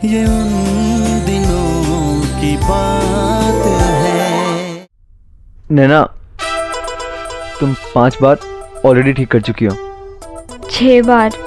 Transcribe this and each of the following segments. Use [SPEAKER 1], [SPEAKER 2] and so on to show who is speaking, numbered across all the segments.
[SPEAKER 1] ये उन दिनों की बात है।
[SPEAKER 2] नैना, तुम 5 बार ऑलरेडी ठीक कर चुकी हो।
[SPEAKER 3] 6 बार।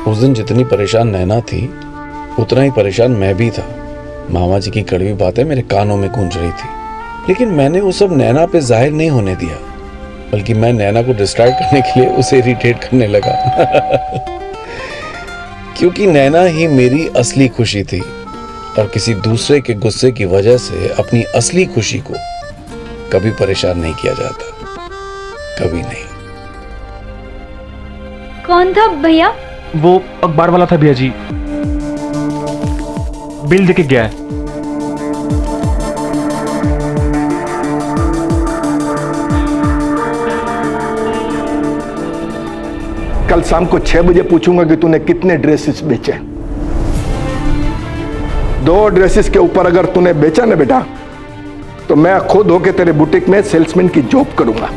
[SPEAKER 4] उस दिन जितनी परेशान नैना थी उतना ही परेशान मैं भी था। मामा जी की कड़वी बातें मेरे कानों में गूंज रही थी, लेकिन मैंने वो सब नैना पे जाहिर नहीं होने दिया, बल्कि मैं नैना को डिस्ट्रैक्ट करने के लिए उसे इरिटेट करने लगा। क्योंकि नैना ही मेरी असली खुशी थी और किसी दूसरे के गुस्से की वजह से अपनी असली खुशी को कभी परेशान नहीं किया जाता, कभी नहीं।
[SPEAKER 3] कौन था भैया?
[SPEAKER 5] वो अखबार वाला था भैया जी, बिल देके गया है।
[SPEAKER 6] कल शाम को 6 बजे पूछूंगा कि तूने कितने ड्रेसेस बेचे। 2 ड्रेसेस के ऊपर अगर तूने बेचा ना बेटा, तो मैं खुद होके तेरे बुटीक में सेल्समैन की जॉब करूंगा।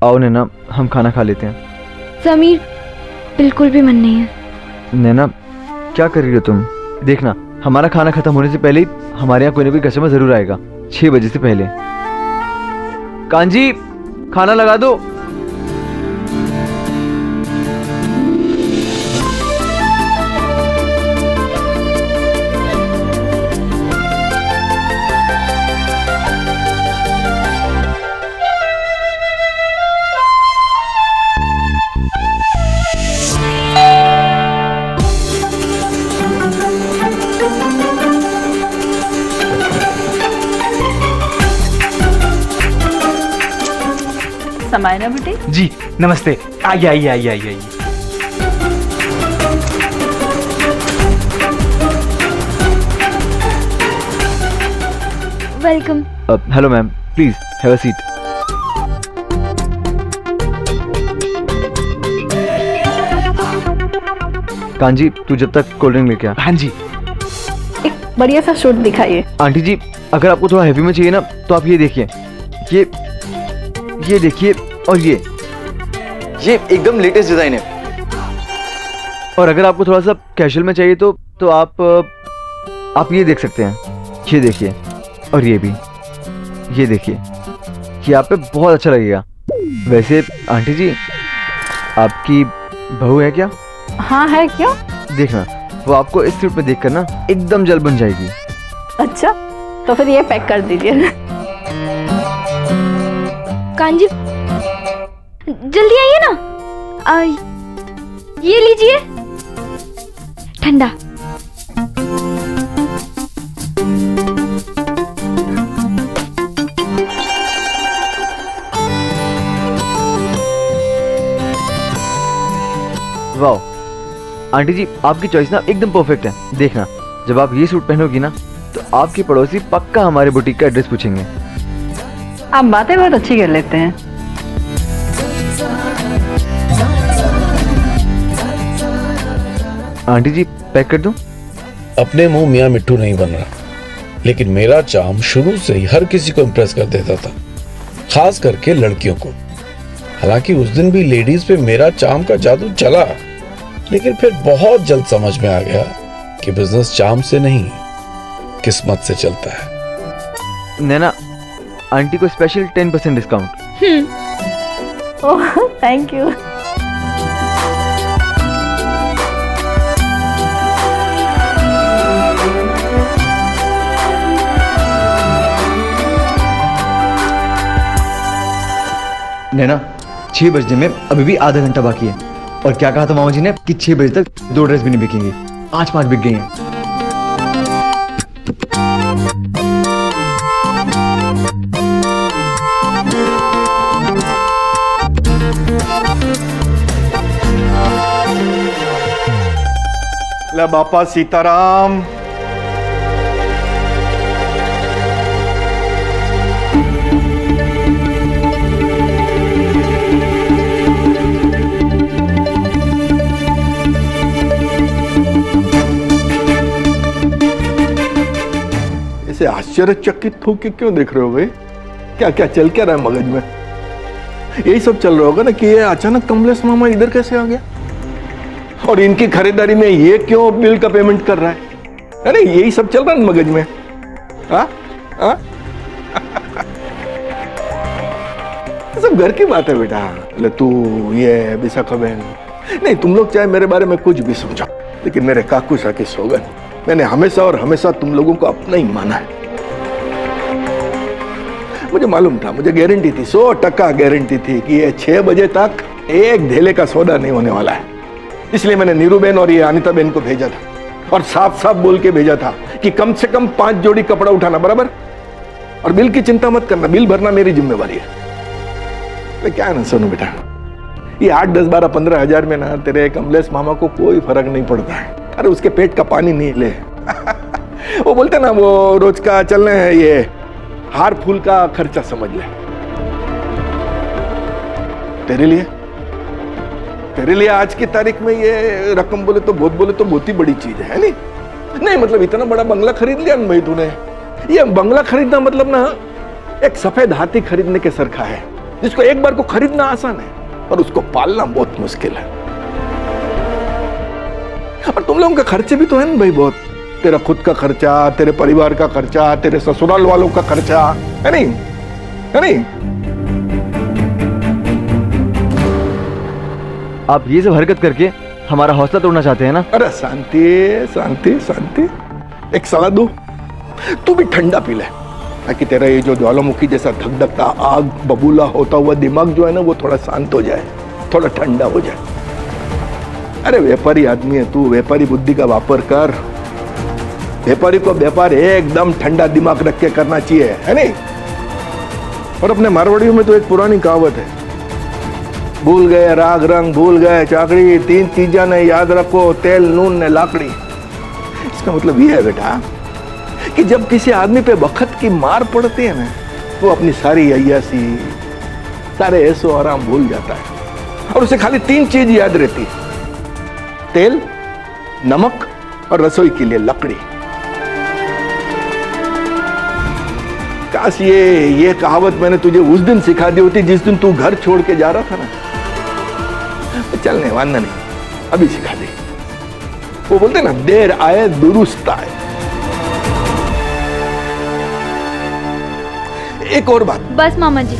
[SPEAKER 2] आओ नैना, हम खाना खा लेते हैं।
[SPEAKER 3] समीर, बिल्कुल भी मन नहीं है।
[SPEAKER 2] नैना, क्या कर रही हो तुम? देखना, हमारा खाना खत्म होने से पहले ही हमारे यहाँ कोई ना कोई कस्टमर जरूर आएगा, 6 बजे से पहले। कांजी, खाना लगा दो।
[SPEAKER 7] समायना बुटीक
[SPEAKER 5] जी नमस्ते। आइए आइए आइए आइए आइए।
[SPEAKER 3] Welcome.
[SPEAKER 2] Hello ma'am, please have a seat. Kanji, तू जब तक कोल्ड ड्रिंक लेके आ।
[SPEAKER 5] हाँ जी।
[SPEAKER 7] एक बढ़िया सा सूट दिखाइए।
[SPEAKER 2] आंटी जी, अगर आपको थोड़ा हैवी में चाहिए ना, तो आप ये देखिए, ये देखिए, और ये एकदम लेटेस्ट डिजाइन है। और अगर आपको थोड़ा सा कैजुअल में चाहिए तो आप ये देख सकते हैं। ये देखिए, और ये भी, ये देखिए, ये आप पे बहुत अच्छा लगेगा। वैसे आंटी जी, आपकी बहू है क्या?
[SPEAKER 7] हाँ है, क्यों?
[SPEAKER 2] देखना, वो आपको इस सूट में देखकर ना एकदम जल बन जाएगी।
[SPEAKER 7] अच्छा, तो फिर ये पैक कर दीजिए।
[SPEAKER 3] कांजी, जल्दी आइए ना। ये लीजिए, ठंडा।
[SPEAKER 2] वाह आंटी जी, आपकी चॉइस ना एकदम परफेक्ट है। देखना, जब आप ये सूट पहनोगी ना, तो आपके पड़ोसी पक्का हमारे बुटीक का एड्रेस पूछेंगे।
[SPEAKER 7] आप बातें बहुत अच्छी कर लेते हैं।
[SPEAKER 2] आंटी जी, पैक कर दूं?
[SPEAKER 4] अपने मुंह मियाँ मिट्टू नहीं बन रहा, लेकिन मेरा चार्म शुरू से ही हर किसी को इम्प्रेस कर देता था, खास करके लड़कियों को। हालांकि उस दिन भी लेडीज पे मेरा चार्म का जादू चला, लेकिन फिर बहुत जल्द समझ में आ गया कि बिजनेस चार्म से नहीं, किस्मत से चलता है।
[SPEAKER 2] नैना, आंटी को special 10% discount.
[SPEAKER 7] Oh, thank you.
[SPEAKER 2] Naina 6 बजने में अभी भी आधा घंटा बाकी है, और क्या कहा था मामा जी ने कि 6 बजे तक 2 ड्रेस भी नहीं बिकेंगी। आज 5 बिक गई हैं।
[SPEAKER 6] ले बापा सीताराम। ऐसे आश्चर्यचकित होके क्यों देख रहे हो भाई? क्या क्या चल क्या रहा है मगज में? यही सब चल रहा होगा ना कि ये अचानक कमलेश मामा इधर कैसे आ गया, और इनकी खरीदारी में ये क्यों बिल का पेमेंट कर रहा है? अरे यही सब चल रहा है मगज में। हाँ हाँ सब घर की बात है बेटा। ले तू ये विशाखा बहन, नहीं तुम लोग चाहे मेरे बारे में कुछ भी समझो, लेकिन मेरे काकू सा की सौगन, मैंने हमेशा और हमेशा तुम लोगों को अपना ही माना है। मुझे मालूम था, मुझे गारंटी थी, 100% गारंटी थी कि ये 6 बजे तक एक धेले का सौदा नहीं होने वाला है। इसलिए मैंने नीरू बहन और ये अनिता बहन को भेजा था, और साफ साफ बोल के भेजा था कि कम से कम 5 जोड़ी कपड़ा उठाना, बराबर? और बिल की चिंता मत करना, बिल भरना मेरी जिम्मेवारी है। तो क्या है ना सोनू बेटा, ये 8, 10, 12, 15 हजार में ना तेरे कमलेश मामा को कोई फर्क नहीं पड़ता है। अरे उसके पेट का पानी नहीं ले वो बोलते ना, वो रोज का चलने है, ये हार फूल का खर्चा समझ ले। तेरे लिए आज की तारीख में ये रकम बोले तो बहुत ही बड़ी चीज है नहीं? नहीं मतलब इतना बड़ा बंगला खरीद लिया ना भाई तूने। ये बंगला खरीदना मतलब ना एक सफेद हाथी खरीदने के सरखा है, जिसको एक बार को खरीदना आसान है और उसको पालना बहुत मुश्किल है। और तुम लोगों का खर्चे भी तो है ना भाई बहुत, तेरा खुद का खर्चा, तेरे परिवार का खर्चा, तेरे ससुराल वालों का खर्चा, है नहीं? है नहीं?
[SPEAKER 2] आप ये सब हरकत करके हमारा हौसला तोड़ना चाहते हैं ना?
[SPEAKER 6] अरे शांति शांति शांति, एक सलाह दूं, तू भी ठंडा पी ले, ताकि तेरा ये जो ज्वालामुखी जैसा धक-धकता आग बबूला होता हुआ दिमाग जो है ना, वो थोड़ा शांत हो जाए, थोड़ा ठंडा हो जाए। अरे व्यापारी आदमी है तू, व्यापारी बुद्धि का वापर कर। व्यापारी को व्यापार एकदम ठंडा दिमाग रख के करना चाहिए, है नहीं? और अपने मारवाड़ियों में तो एक पुरानी कहावत है, भूल गए राग रंग भूल गए चाकरी, 3 चीजा ने याद रखो, तेल नून ने लाकड़ी। इसका मतलब ये है बेटा कि जब किसी आदमी पे वक्त की मार पड़ती है ना, वो अपनी सारी अय्यासी, सारे ऐसो आराम भूल जाता है, और उसे खाली 3 चीज याद रहती है, तेल, नमक और रसोई के लिए लकड़ी। काश ये कहावत मैंने तुझे उस दिन सिखा दी होती जिस दिन तू घर छोड़ के जा रहा था ना। चलने वाला नहीं, अभी सिखा दे। वो बोलते ना, देर आए दुरुस्त आए। एक और बात।
[SPEAKER 3] बस मामा जी,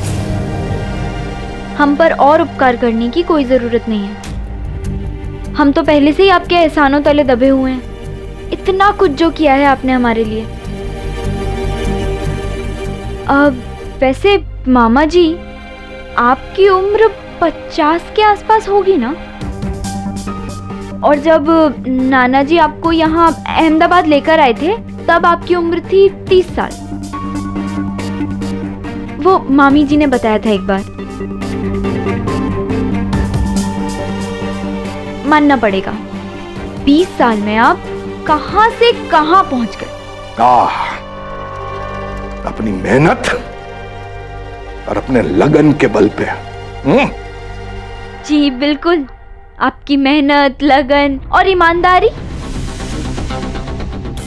[SPEAKER 3] हम पर और उपकार करने की कोई जरूरत नहीं है। हम तो पहले से ही आपके एहसानों तले दबे हुए हैं। इतना कुछ जो किया है आपने हमारे लिए। अब वैसे मामा जी, आपकी उम्र 50 के आसपास होगी ना? और जब नाना जी आपको यहाँ अहमदाबाद लेकर आए थे, तब आपकी उम्र थी 30 साल। वो मामी जी ने बताया था एक बार। मानना पड़ेगा, 20 साल में आप कहां से कहां पहुंच गए।
[SPEAKER 6] अपनी मेहनत और अपने लगन के बल पे।
[SPEAKER 3] जी बिल्कुल, आपकी मेहनत, लगन और ईमानदारी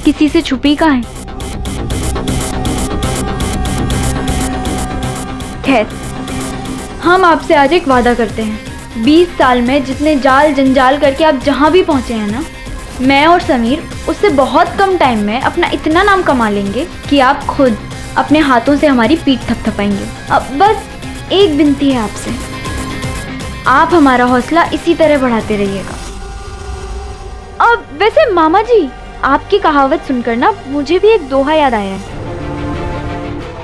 [SPEAKER 3] किसी से छुपी कहाँ है। खैर, हम आपसे आज एक वादा करते हैं, 20 साल में जितने जाल जंजाल करके आप जहां भी पहुंचे हैं ना, मैं और समीर उससे बहुत कम टाइम में अपना इतना नाम कमा लेंगे कि आप खुद अपने हाथों से हमारी पीठ थपथपाएंगे। अब बस एक विनती है आपसे, आप हमारा हौसला इसी तरह बढ़ाते रहिएगा। अब वैसे मामा जी, आपकी कहावत सुनकर ना मुझे भी एक दोहा याद आया है।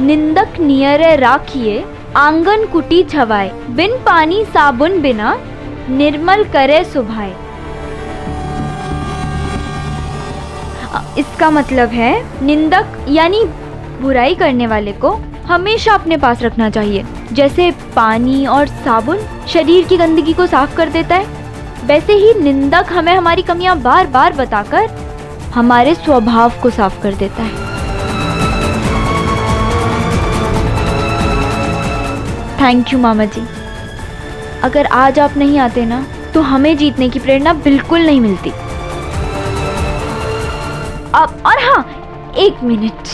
[SPEAKER 3] निंदक नियरे राखिए, आंगन कुटी छवाए, बिन पानी साबुन बिना निर्मल करे सुभाए। इसका मतलब है निंदक यानी बुराई करने वाले को हमेशा अपने पास रखना चाहिए। जैसे पानी और साबुन शरीर की गंदगी को साफ कर देता है, वैसे ही निंदक हमें हमारी कमियां बार बार बताकर हमारे स्वभाव को साफ कर देता है। थैंक यू मामा जी। अगर आज आप नहीं आते ना तो हमें जीतने की प्रेरणा बिल्कुल नहीं मिलती। अब और हाँ, 1 मिनट,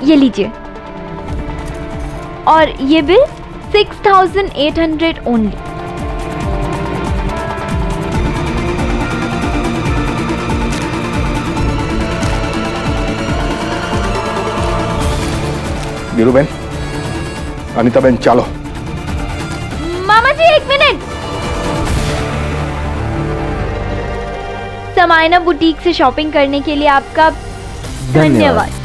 [SPEAKER 3] ये लीजिए। और ये बिल 6800 ओनली।
[SPEAKER 6] नीरूबेन, अनिताबेन, चालो।
[SPEAKER 3] मामा जी 1 मिनट। समायना बुटीक से शॉपिंग करने के लिए आपका धन्यवाद।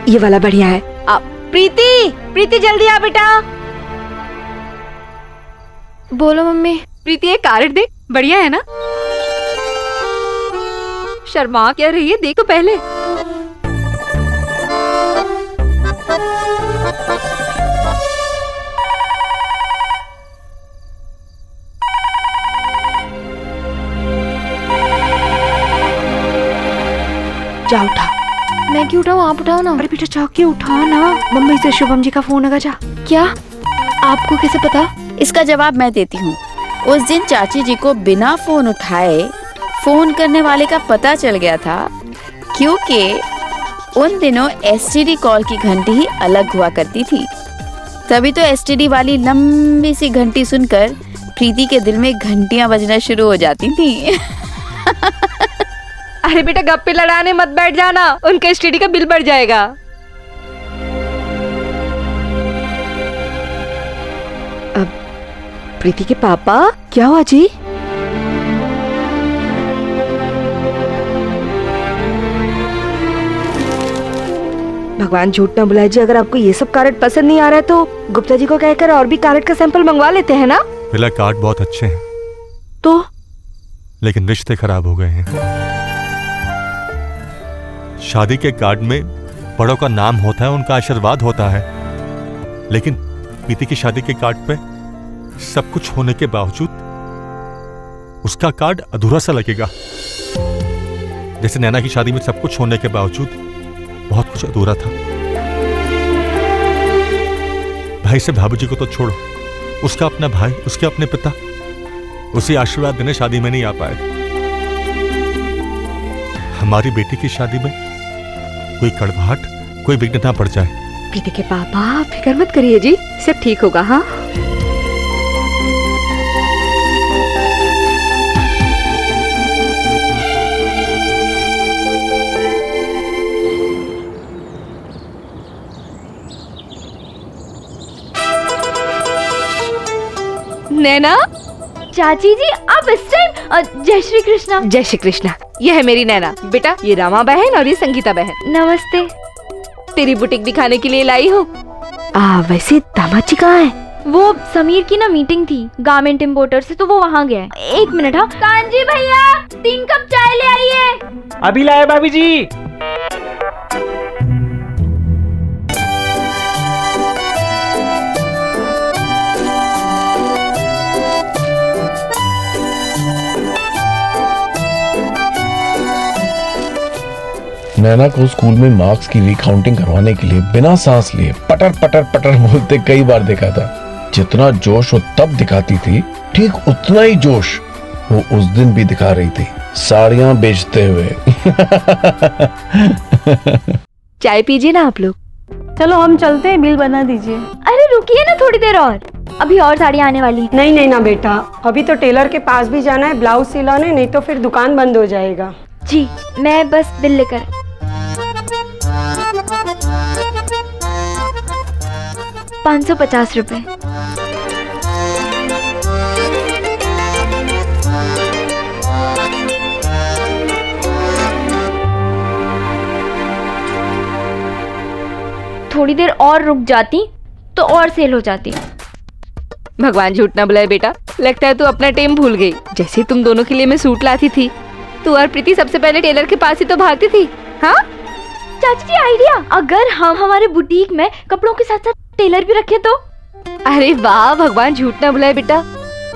[SPEAKER 8] ये वाला बढ़िया है। प्रीति, प्रीति जल्दी आ बेटा।
[SPEAKER 3] बोलो मम्मी।
[SPEAKER 8] प्रीति ये कार्ड देख, बढ़िया है ना? शर्मा क्या रही है, देख तो पहले। जा उठा।
[SPEAKER 3] मैं क्यों उठाऊं, आप उठाओ ना।
[SPEAKER 8] अरे बेटा जा के उठा ना, मुंबई से शुभम जी का फोन आएगा। जा।
[SPEAKER 3] क्या? आपको कैसे पता?
[SPEAKER 9] इसका जवाब मैं देती हूँ। उस दिन चाची जी को बिना फोन उठाए फोन करने वाले का पता चल गया था, क्योंकि उन दिनों एसटीडी कॉल की घंटी ही अलग हुआ करती थी। तभी तो एसटीडी वाली लंबी सी घंटी सुनकर प्रीति के दिल में घंटियां बजना शुरू हो जाती थी।
[SPEAKER 8] अरे बेटा गप्पे लड़ाने मत बैठ जाना, उनका एसटीडी का बिल बढ़ जाएगा। अब प्रीति के पापा, क्या हुआ जी? भगवान झूठ ना बुलाए जी। अगर आपको ये सब कार्ड पसंद नहीं आ रहा है तो गुप्ता जी को कहकर और भी कार्ड का सैंपल मंगवा लेते हैं ना।
[SPEAKER 10] मेरा कार्ड बहुत अच्छे हैं
[SPEAKER 8] तो
[SPEAKER 10] लेकिन रिश्ते खराब हो गए हैं। शादी के कार्ड में बड़ों का नाम होता है, उनका आशीर्वाद होता है, लेकिन प्रीति की शादी के कार्ड पे सब कुछ होने के बावजूद उसका कार्ड अधूरा सा लगेगा। जैसे नैना की शादी में सब कुछ होने के बावजूद बहुत कुछ अधूरा था। भाई से भाभी जी को तो छोड़ो, उसका अपना भाई, उसके अपने पिता उसे आशीर्वाद देने शादी में नहीं आ पाए। हमारी बेटी की शादी में कोई कड़वाहट, कोई विघ्न ना पड़ जाए।
[SPEAKER 8] प्रीति के पापा फिक्र मत करिए जी, सब ठीक होगा। हाँ नैना।
[SPEAKER 3] चाची जी आप इस टाइम? जय श्री कृष्णा।
[SPEAKER 8] जय श्री कृष्णा। ये है मेरी नैना। बेटा ये रामा बहन और ये संगीता बहन।
[SPEAKER 3] नमस्ते।
[SPEAKER 8] तेरी बुटीक दिखाने के लिए लाई हूँ। वैसे दामाद जी कहाँ है?
[SPEAKER 3] वो समीर की ना मीटिंग थी गारमेंट इम्पोर्टर से, तो वो वहाँ गया है। 1 मिनट। हाँ कांजी भैया 3 कप चाय ले आइए।
[SPEAKER 5] अभी लाए भाभी जी।
[SPEAKER 4] नैना को स्कूल में मार्क्स की रीकाउंटिंग करवाने के लिए बिना सांस लिए पटर पटर पटर बोलते कई बार देखा था। जितना जोश वो तब दिखाती थी, ठीक उतना ही जोश वो उस दिन भी दिखा रही थी, साड़ियां बेचते हुए।
[SPEAKER 8] चाय पीजिए ना आप लोग।
[SPEAKER 7] चलो हम चलते हैं, बिल बना दीजिए।
[SPEAKER 3] अरे रुकिए ना थोड़ी देर और, अभी और साड़ियाँ आने वाली।
[SPEAKER 11] नहीं नहीं ना बेटा, अभी तो टेलर के पास भी जाना है ब्लाउज सिलाने, नहीं तो फिर दुकान बंद हो जाएगा।
[SPEAKER 3] जी मैं बस बिल लेकर। 550 रुपए। थोड़ी देर और रुक जाती तो और सेल हो जाती।
[SPEAKER 8] भगवान झूठ ना बुलाए बेटा, लगता है तू अपना टाइम भूल गई। जैसे तुम दोनों के लिए मैं सूट लाती थी, तू और प्रीति सबसे पहले टेलर के पास ही तो भागती थी। हाँ
[SPEAKER 3] चाची जी आइडिया, अगर हम हमारे बुटीक में कपड़ों के साथ साथ टेलर भी रखे तो।
[SPEAKER 8] अरे वाह, भगवान झूठ ना बुलाए बेटा,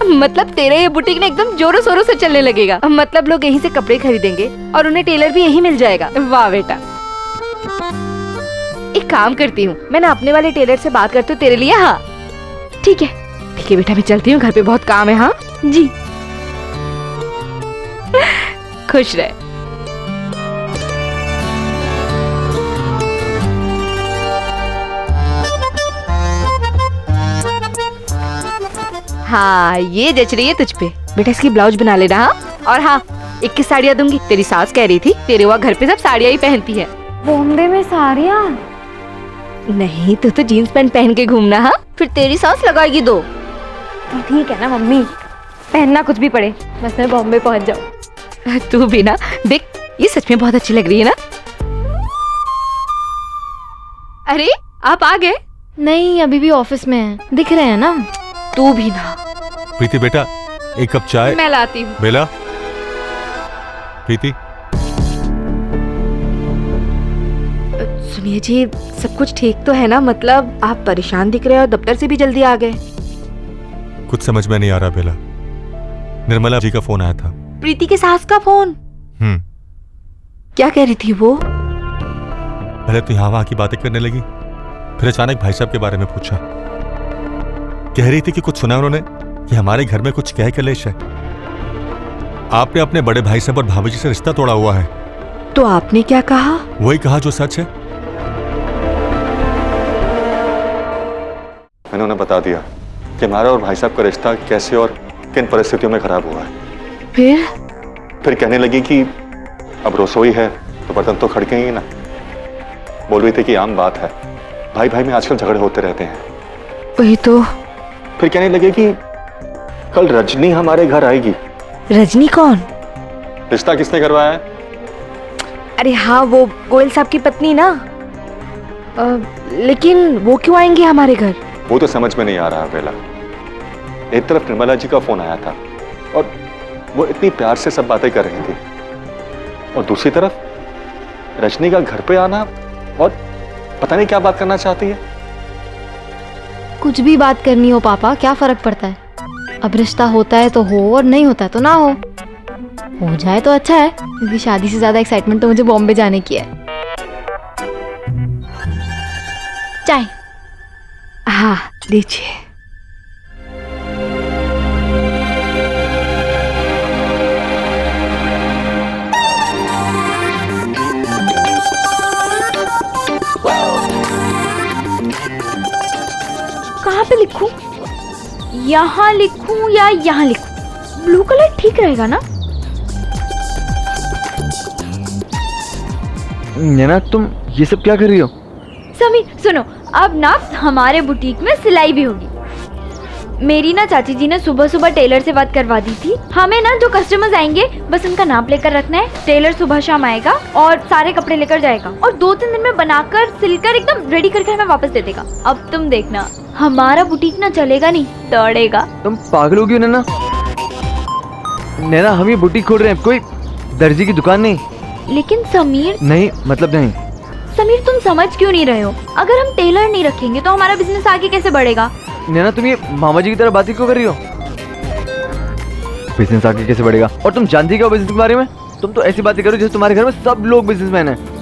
[SPEAKER 8] मतलब तेरा ये बुटीक ना एकदम जोरों शोरों से चलने लगेगा। मतलब लोग यहीं से कपड़े खरीदेंगे और उन्हें टेलर भी यहीं मिल जाएगा। वाह बेटा। एक काम करती हूँ, मैं ना अपने वाले टेलर से बात करती हूँ तेरे लिए। हाँ ठीक है बेटा, मैं चलती हूँ, घर पे बहुत काम है। हाँ
[SPEAKER 3] जी
[SPEAKER 8] खुश रहे। हाँ ये जच रही है तुझ पे बेटा, इसकी ब्लाउज बना लेना। हाँ और हाँ 21 साड़ियाँ दूंगी। तेरी सास कह रही थी तेरे वहाँ घर पे सब साड़ियाँ ही पहनती है।
[SPEAKER 3] बॉम्बे में साड़ियाँ?
[SPEAKER 8] नहीं तो जीन्स पैंट पहन के घूमना। हाँ फिर तेरी सास लगाएगी दो।
[SPEAKER 3] तो ठीक है ना मम्मी, पहनना कुछ भी पड़े, बस मैं बॉम्बे पहुंच जाऊँ।
[SPEAKER 8] तू भी ना देख, ये सच में बहुत अच्छी लग रही है ना। अरे आप आ गए?
[SPEAKER 3] नहीं अभी भी ऑफिस में है, दिख रहे हैं ना।
[SPEAKER 8] तू भी ना।
[SPEAKER 10] प्रीति बेटा एक कप चाय।
[SPEAKER 8] मैं लाती हूँ।
[SPEAKER 10] बेला, प्रीति।
[SPEAKER 8] सुनिए जी, सब कुछ ठीक तो है ना? मतलब आप परेशान दिख रहे हैं और दफ्तर से भी जल्दी आ गए।
[SPEAKER 10] कुछ समझ में नहीं आ रहा बेला, निर्मला जी का फोन आया था।
[SPEAKER 8] प्रीति के सास का फोन? क्या कह रही थी वो?
[SPEAKER 10] पहले तो यहाँ वहां की बातें करने लगी, फिर अचानक भाई साहब के बारे में पूछा। कह रही थी कि कुछ सुना उन्होंने कि हमारे घर में कुछ कह कलेश है। आपने अपने बड़े भाई साहब और भाभी जी से रिश्ता तोड़ा हुआ है।
[SPEAKER 8] तो आपने क्या कहा?
[SPEAKER 10] वही कहा जो सच है।
[SPEAKER 12] मैंने उन्हें बता दिया कि हमारा और भाई साहब का रिश्ता कैसे और किन परिस्थितियों में खराब हुआ है।
[SPEAKER 8] फिर
[SPEAKER 12] कहने लगी कि अब रसोई है तो बर्तन तो खड़केंगे ना। बोल रही थी कि आम बात है, भाई भाई में आजकल झगड़े होते रहते हैं।
[SPEAKER 8] वही तो।
[SPEAKER 12] फिर कहने लगे कि कल रजनी हमारे घर आएगी।
[SPEAKER 8] रजनी कौन?
[SPEAKER 12] रिश्ता किसने करवाया है?
[SPEAKER 8] अरे हाँ वो गोयल साहब की पत्नी ना। लेकिन वो क्यों आएंगे हमारे घर?
[SPEAKER 12] वो तो समझ में नहीं आ रहा बेला। एक तरफ निर्मला जी का फोन आया था और वो इतनी प्यार से सब बातें कर रही थी, और दूसरी तरफ रजनी का घर पे आना और पता नहीं क्या बात करना चाहती है।
[SPEAKER 3] कुछ भी बात करनी हो पापा, क्या फर्क पड़ता है? अब रिश्ता होता है तो हो और नहीं होता है तो ना हो जाए तो अच्छा है, क्योंकि शादी से ज्यादा एक्साइटमेंट तो मुझे बॉम्बे जाने की है। चाय?
[SPEAKER 8] हाँ लीजिए।
[SPEAKER 3] कहाँ पे लिखूं? यहाँ लिखूं या यहाँ लिखूं? ब्लू कलर ठीक रहेगा ना?
[SPEAKER 2] नैना तुम ये सब क्या कर रही हो?
[SPEAKER 3] समीर सुनो, अब ना हमारे बुटीक में सिलाई भी होगी। मेरी ना चाची जी ने सुबह सुबह टेलर से बात करवा दी थी। हमें ना जो कस्टमर्स आएंगे बस उनका नाप लेकर रखना है। टेलर सुबह शाम आएगा और सारे कपड़े लेकर जाएगा और 2-3 दिन में बनाकर सिलकर एकदम रेडी करके हमें वापस दे देगा। अब तुम देखना, हमारा बुटीक ना चलेगा नहीं, दौड़ेगा।
[SPEAKER 2] तुम पागल हो गई हो नैना? नैना हम ये बुटीक खोल रहे हैं, कोई दर्जी की दुकान नहीं।
[SPEAKER 3] लेकिन समीर।
[SPEAKER 2] नहीं मतलब नहीं।
[SPEAKER 3] समीर तुम समझ क्यों नहीं रहे हो? अगर हम टेलर नहीं रखेंगे तो हमारा बिजनेस आगे कैसे बढ़ेगा?
[SPEAKER 2] नैना तुम ये मामा जी की तरह बातें क्यों कर रही हो? बिजनेस आगे कैसे बढ़ेगा? और तुम जानती क्या हो बिजनेस के बारे में? तुम तो ऐसी बातें करो जैसे तुम्हारे घर में सब लोग बिजनेसमैन हैं।